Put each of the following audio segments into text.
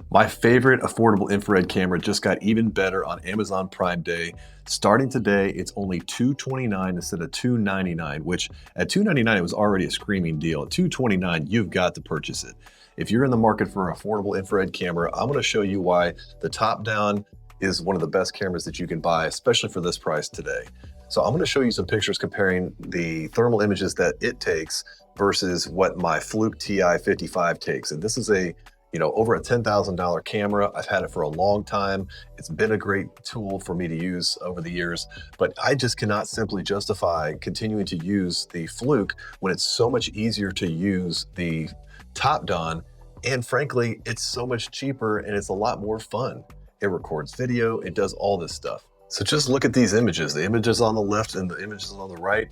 My favorite affordable infrared camera just got even better on Amazon Prime Day. Starting today, it's only $229 instead of $299, which at $299 it was already a screaming deal. At $229, you've got to purchase it. If you're in the market for an affordable infrared camera, I'm going to show you why the Topdon is one of the best cameras that you can buy, especially for this price today. So I'm going to show you some pictures comparing the thermal images that it takes versus what my Fluke TI-55 takes. And this is a over a $10,000 camera. I've had it for a long time. It's been a great tool for me to use over the years, but I just cannot simply justify continuing to use the Fluke when it's so much easier to use the Topdon. And frankly, it's so much cheaper and it's a lot more fun. It records video, it does all this stuff. So just look at these images, the images on the left and the images on the right.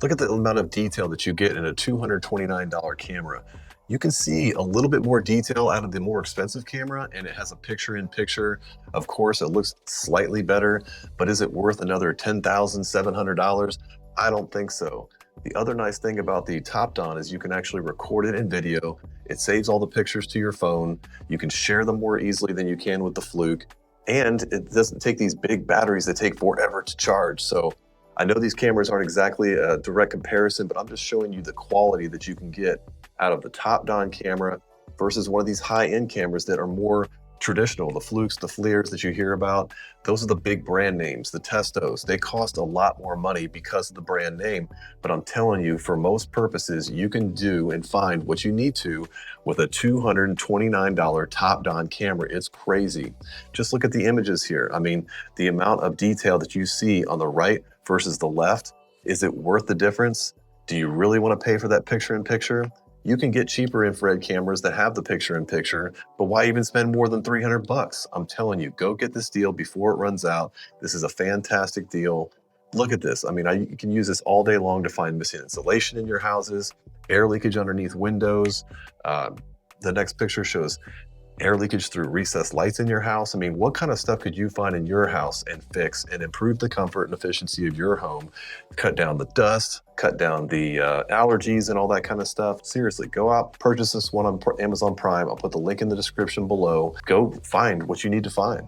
Look at the amount of detail that you get in a $229 camera. You can see a little bit more detail out of the more expensive camera, and it has a picture-in-picture. Of course, it looks slightly better, but is it worth another $10,700? I don't think so. The other nice thing about the Topdon is you can actually record it in video. It saves all the pictures to your phone. You can share them more easily than you can with the Fluke, and it doesn't take these big batteries that take forever to charge. So I know these cameras aren't exactly a direct comparison, but I'm just showing you the quality that you can get out of the Topdon camera versus one of these high-end cameras that are more traditional. The Flukes, the FLIRs that you hear about, those are the big brand names, the Testos. They cost a lot more money because of the brand name, but I'm telling you, for most purposes, you can do and find what you need to with a $229 Topdon camera. It's crazy. Just look at the images here. I mean, the amount of detail that you see on the right versus the left, is it worth the difference? Do you really want to pay for that picture-in-picture? You can get cheaper infrared cameras that have the picture-in-picture, but why even spend more than 300 bucks? I'm telling you, go get this deal before it runs out. This is a fantastic deal. Look at this. I mean, you can use this all day long to find missing insulation in your houses, air leakage underneath windows. The next picture shows air leakage through recessed lights in your house. I mean, what kind of stuff could you find in your house and fix and improve the comfort and efficiency of your home? Cut down the dust, cut down the allergies and all that kind of stuff. Seriously, go out, purchase this one on Amazon Prime. I'll put the link in the description below. Go find what you need to find.